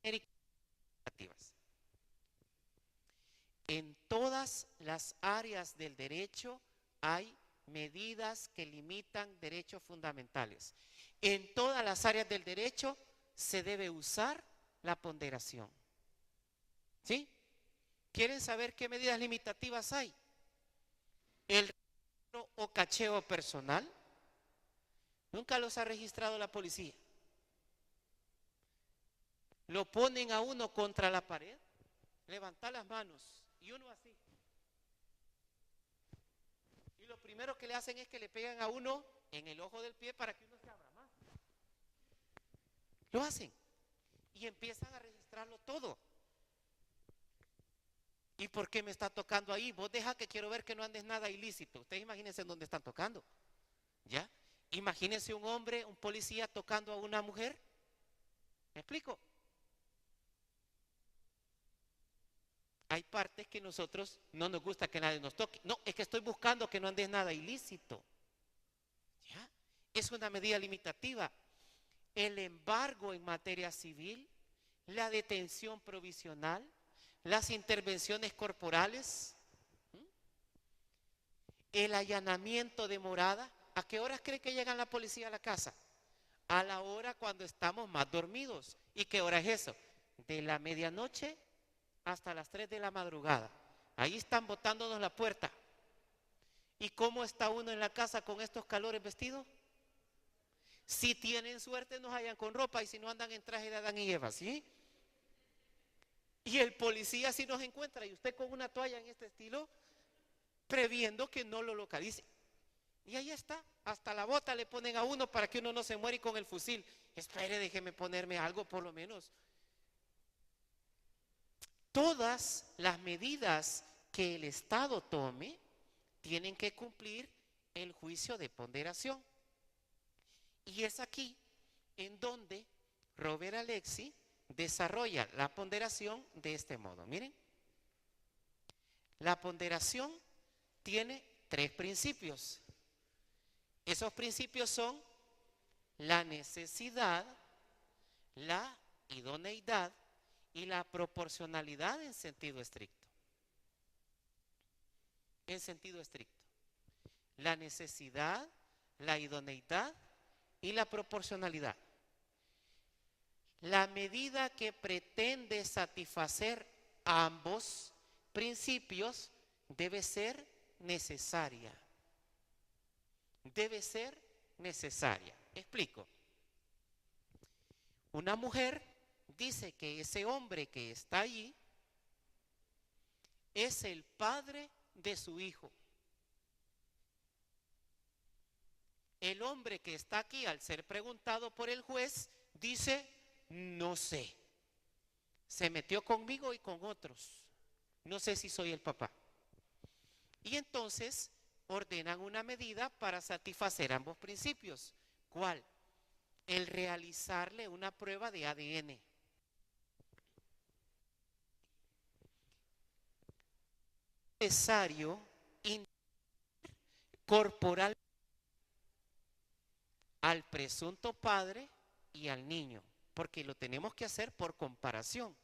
limitativas. En todas las áreas del derecho hay medidas que limitan derechos fundamentales. En todas las áreas del derecho se debe usar la ponderación. ¿Sí? ¿Quieren saber qué medidas limitativas hay? El registro o cacheo personal nunca los ha registrado la policía. Lo ponen a uno contra la pared, levanta las manos y uno así. Y lo primero que le hacen es que le pegan a uno en el ojo del pie para que uno se abra más. Lo hacen y empiezan a registrarlo todo. ¿Y por qué me está tocando ahí? Vos deja que quiero ver que no andes nada ilícito. Ustedes imagínense en dónde están tocando. ¿Ya? Imagínense un hombre, un policía tocando a una mujer. ¿Me explico? Hay partes que nosotros no nos gusta que nadie nos toque. No, es que estoy buscando que no andes nada ilícito. ¿Ya? Es una medida limitativa. El embargo en materia civil, la detención provisional, las intervenciones corporales, el allanamiento de morada. ¿A qué horas cree que llega la policía a la casa? A la hora cuando estamos más dormidos. ¿Y qué hora es eso? De la medianoche hasta las 3 de la madrugada. Ahí están botándonos la puerta. ¿Y cómo está uno en la casa con estos calores vestidos? Si tienen suerte nos hallan con ropa y si no andan en traje de Adán y Eva, ¿sí? Y el policía si nos encuentra y usted con una toalla en este estilo, previendo que no lo localice. Y ahí está, hasta la bota le ponen a uno para que uno no se muera y con el fusil. Espere, déjeme ponerme algo por lo menos. Todas las medidas que el Estado tome tienen que cumplir el juicio de ponderación. Y es aquí en donde Robert Alexy desarrolla la ponderación de este modo. Miren, la ponderación tiene 3 principios. Esos principios son la necesidad, la idoneidad y la proporcionalidad en sentido estricto. En sentido estricto. La necesidad, la idoneidad y la proporcionalidad. La medida que pretende satisfacer ambos principios debe ser necesaria. Debe ser necesaria. Explico. Una mujer dice que ese hombre que está allí es el padre de su hijo. El hombre que está aquí, al ser preguntado por el juez, dice: no sé, se metió conmigo y con otros, no sé si soy el papá. Y entonces ordenan una medida para satisfacer ambos principios. ¿Cuál? El realizarle una prueba de ADN. Es necesario corporal al presunto padre y al niño, porque lo tenemos que hacer por comparación.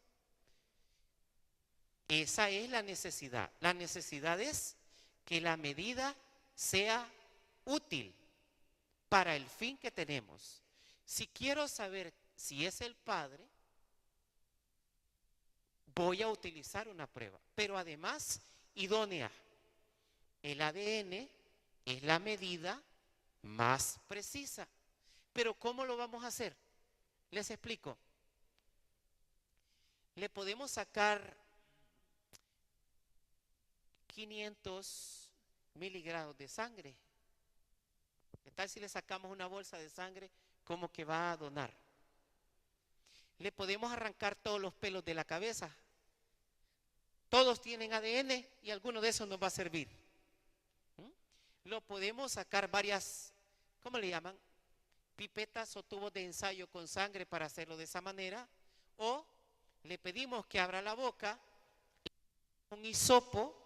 Esa es la necesidad. La necesidad es que la medida sea útil para el fin que tenemos. Si quiero saber si es el padre, voy a utilizar una prueba, pero además idónea. El ADN es la medida más precisa. Pero ¿cómo lo vamos a hacer? Les explico. Le podemos sacar 500 miligramos de sangre. ¿Qué tal si le sacamos una bolsa de sangre como que va a donar? Le podemos arrancar todos los pelos de la cabeza. Todos tienen ADN y alguno de esos nos va a servir. Lo podemos sacar varias, ¿cómo le llaman? Pipetas o tubos de ensayo con sangre para hacerlo de esa manera. O le pedimos que abra la boca, un hisopo,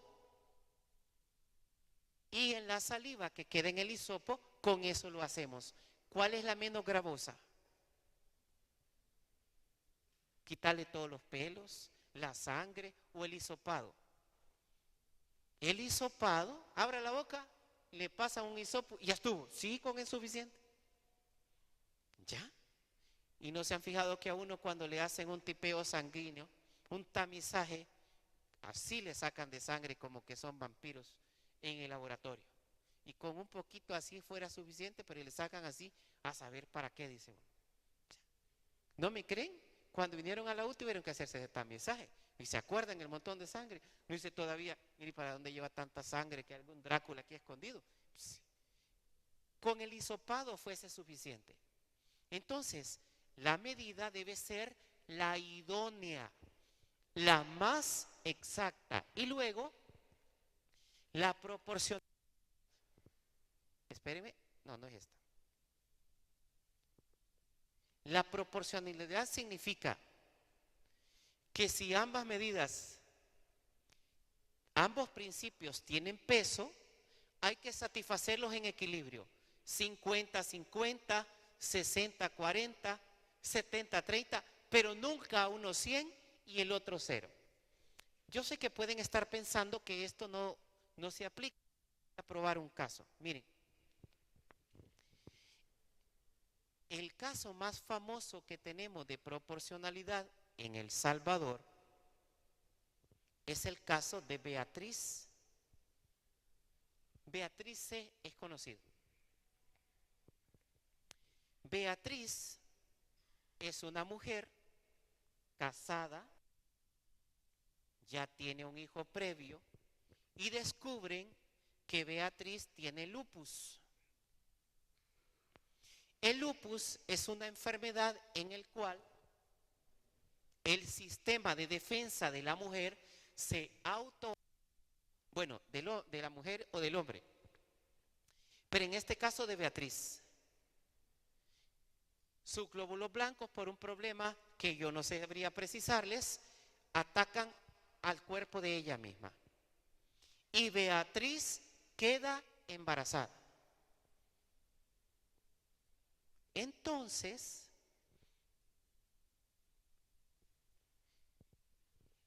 y en la saliva que queda en el hisopo, con eso lo hacemos. ¿Cuál es la menos gravosa? Quitarle todos los pelos, la sangre o el hisopado. El hisopado, abra la boca, le pasa un hisopo y ya estuvo. Sí, con es suficiente. ¿Ya? Y no se han fijado que a uno cuando le hacen un tipeo sanguíneo, un tamizaje, así le sacan de sangre como que son vampiros en el laboratorio. Y con un poquito así fuera suficiente, pero le sacan así a saber para qué, dice uno. ¿No me creen? Cuando vinieron a la U tuvieron que hacerse ese tamizaje. Y se acuerdan el montón de sangre. No dice todavía, mire para dónde lleva tanta sangre que hay algún Drácula aquí escondido. Pues, con el hisopado fuese suficiente. Entonces, la medida debe ser la idónea, la más exacta. Y luego, la proporción. Espéreme, no es esta. La proporcionalidad significa que si ambas medidas, ambos principios tienen peso, hay que satisfacerlos en equilibrio. 50-50, 60-40, 70-30, pero nunca uno 100 y el otro 0. Yo sé que pueden estar pensando que esto no se aplica. Voy a probar un caso. Miren. El caso más famoso que tenemos de proporcionalidad en El Salvador es el caso de Beatriz. Beatriz C. es conocido. Beatriz es una mujer casada, ya tiene un hijo previo y descubren que Beatriz tiene lupus. El lupus es una enfermedad en el cual el sistema de defensa de la mujer de la mujer o del hombre, pero en este caso de Beatriz, sus glóbulos blancos, por un problema que yo no sabría precisarles, atacan al cuerpo de ella misma. Y Beatriz queda embarazada. Entonces,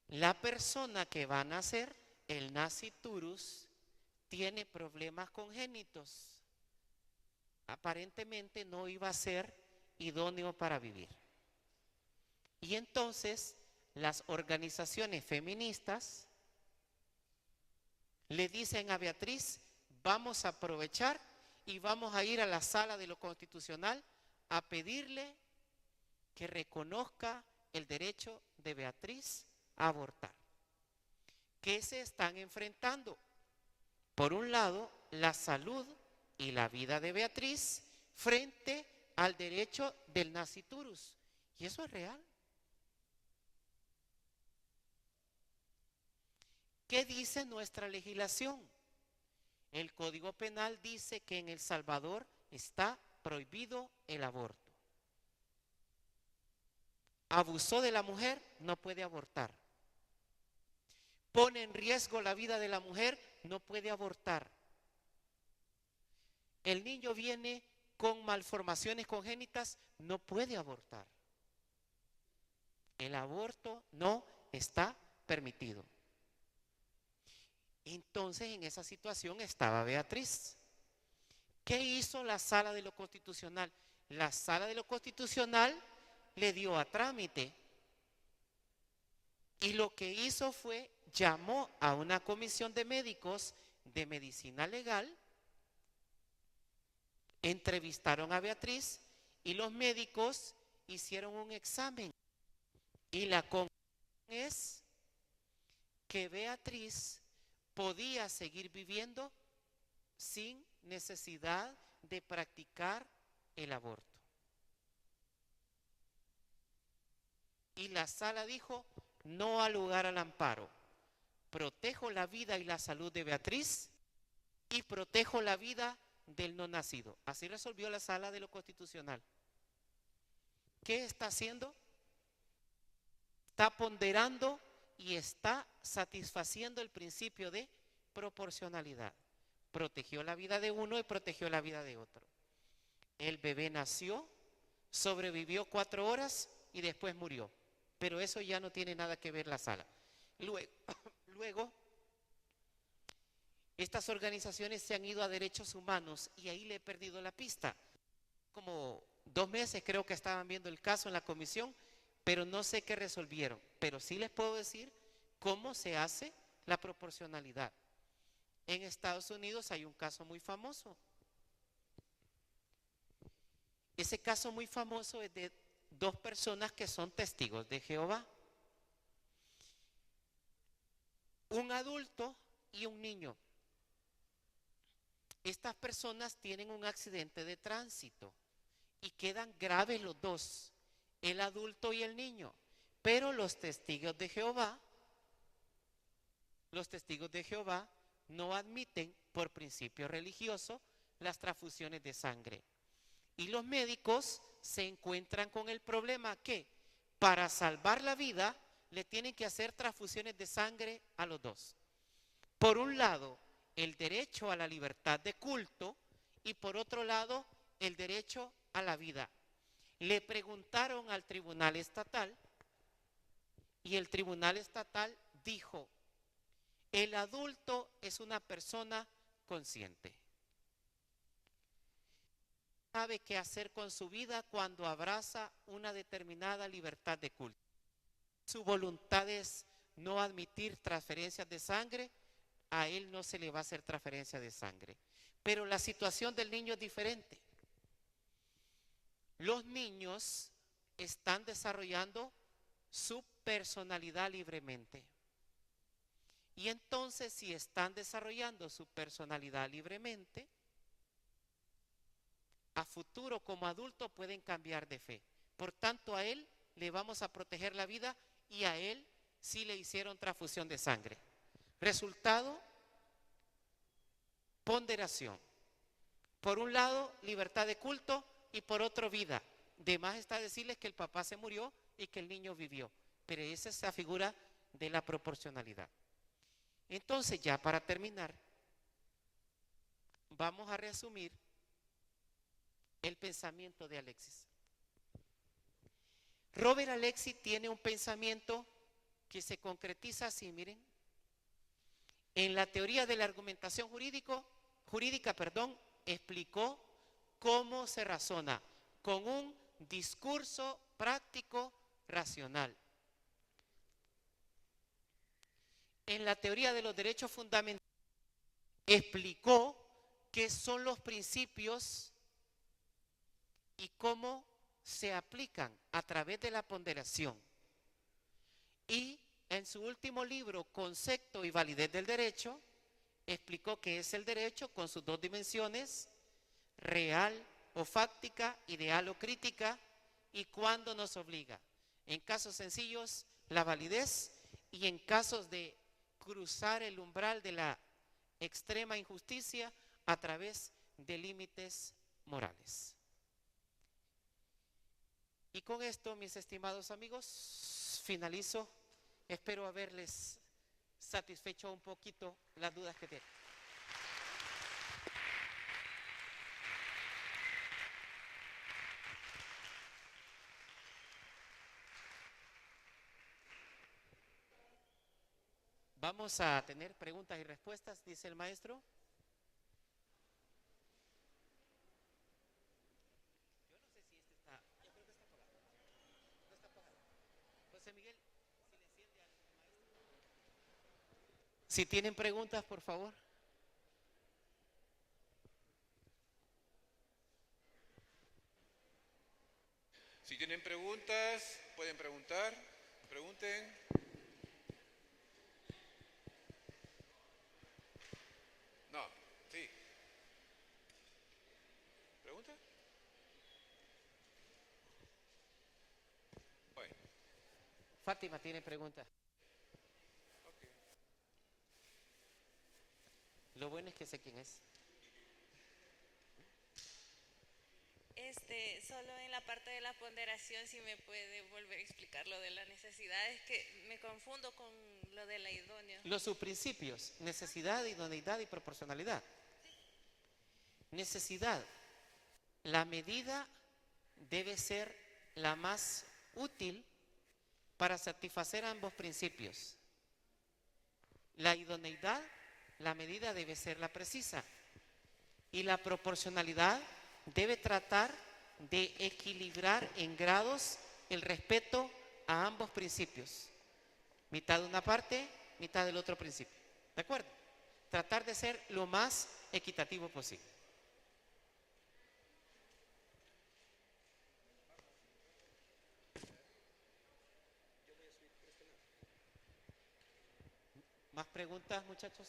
la persona que va a nacer, el nasciturus, tiene problemas congénitos. Aparentemente no iba a ser idóneo para vivir. Y entonces, las organizaciones feministas le dicen a Beatriz, vamos a aprovechar y vamos a ir a la sala de lo constitucional a pedirle que reconozca el derecho de Beatriz a abortar. ¿Qué se están enfrentando? Por un lado, la salud y la vida de Beatriz frente al derecho del nasciturus. Y eso es real. ¿Qué dice nuestra legislación? El Código Penal dice que en El Salvador está prohibido el aborto. Abusó de la mujer, no puede abortar. Pone en riesgo la vida de la mujer, no puede abortar. El niño viene con malformaciones congénitas, no puede abortar. El aborto no está permitido. Entonces, en esa situación estaba Beatriz. ¿Qué hizo la Sala de lo Constitucional? La Sala de lo Constitucional le dio a trámite. Y lo que hizo fue, llamó a una comisión de médicos de medicina legal, entrevistaron a Beatriz y los médicos hicieron un examen. Y la conclusión es que Beatriz podía seguir viviendo sin necesidad de practicar el aborto. Y la sala dijo, no al lugar al amparo. Protejo la vida y la salud de Beatriz y protejo la vida del no nacido. Así resolvió la Sala de lo Constitucional. ¿Qué está haciendo? Está está ponderando y está satisfaciendo el principio de proporcionalidad. Protegió la vida de uno y protegió la vida de otro. El bebé nació, sobrevivió 4 horas y después murió. Pero eso ya no tiene nada que ver la sala. Luego, estas organizaciones se han ido a derechos humanos y ahí le he perdido la pista. Como 2 meses creo que estaban viendo el caso en la comisión, pero no sé qué resolvieron. Pero sí les puedo decir cómo se hace la proporcionalidad. En Estados Unidos hay un caso muy famoso. Ese caso muy famoso es de 2 personas que son testigos de Jehová. Un adulto y un niño. Estas personas tienen un accidente de tránsito y quedan graves los 2, el adulto y el niño. Pero los testigos de Jehová no admiten por principio religioso las transfusiones de sangre. Y los médicos se encuentran con el problema que para salvar la vida le tienen que hacer transfusiones de sangre a los 2. Por un lado, el derecho a la libertad de culto y por otro lado, el derecho a la vida. Le preguntaron al tribunal estatal y el tribunal estatal dijo: el adulto es una persona consciente. Sabe qué hacer con su vida cuando abraza una determinada libertad de culto. Su voluntad es no admitir transferencias de sangre, a él no se le va a hacer transferencia de sangre. Pero la situación del niño es diferente. Los niños están desarrollando su personalidad libremente. Y entonces, si están desarrollando su personalidad libremente, a futuro como adulto pueden cambiar de fe. Por tanto, a él le vamos a proteger la vida y a él sí le hicieron transfusión de sangre. Resultado, ponderación. Por un lado, libertad de culto y por otro, vida. De más está decirles que el papá se murió y que el niño vivió. Pero esa es la figura de la proporcionalidad. Entonces, ya para terminar, vamos a resumir el pensamiento de Alexis. Robert Alexis tiene un pensamiento que se concretiza así, miren. En la teoría de la argumentación jurídica, explicó cómo se razona con un discurso práctico racional. En la teoría de los derechos fundamentales, explicó qué son los principios y cómo se aplican a través de la ponderación. Y en su último libro, Concepto y validez del derecho, explicó qué es el derecho con sus 2 dimensiones, real o fáctica, ideal o crítica, y cuándo nos obliga. En casos sencillos, la validez, y en casos de cruzar el umbral de la extrema injusticia a través de límites morales. Y con esto, mis estimados amigos, finalizo. Espero haberles satisfecho un poquito las dudas que tienen. Vamos a tener preguntas y respuestas, dice el maestro. Yo no sé si este está, yo creo que está apagado. No está apagado. José Miguel, si le enciende al maestro. Si tienen preguntas, por favor. Si tienen preguntas, pueden preguntar. Pregunten. No, sí. ¿Pregunta? Bueno. Fátima tiene preguntas. Okay. Lo bueno es que sé quién es. Solo en la parte de la ponderación, si me puede volver a explicar lo de la necesidad, es que me confundo con lo de la idóneo. Los subprincipios, necesidad, idoneidad y proporcionalidad. Necesidad. La medida debe ser la más útil para satisfacer ambos principios. La idoneidad, la medida debe ser la precisa. Y la proporcionalidad debe tratar de equilibrar en grados el respeto a ambos principios. Mitad de una parte, mitad del otro principio. ¿De acuerdo? Tratar de ser lo más equitativo posible. ¿Más preguntas, muchachos?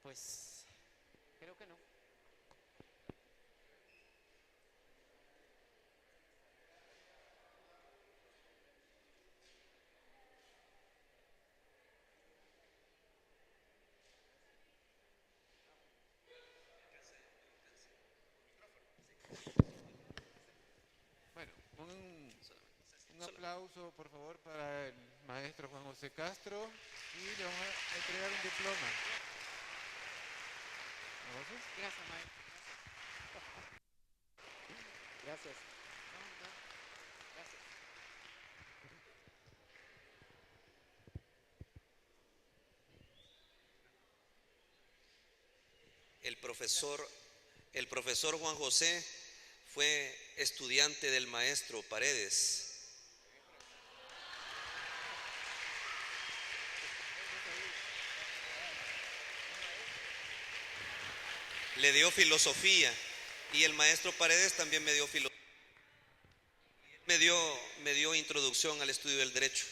Pues creo que no. Bueno, un aplauso por favor para el maestro Juan José Castro y le vamos a entregar un diploma. ¿Juan José? Gracias, maestro. Gracias. Gracias. El profesor Juan José fue estudiante del maestro Paredes. Le dio filosofía y el maestro Paredes también me dio filosofía. Me dio introducción al estudio del derecho.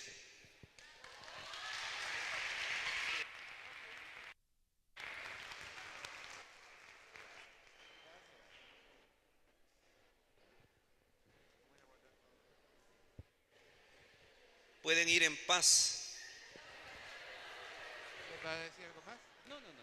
Pueden ir en paz. ¿Va a decir algo más? No, no, no.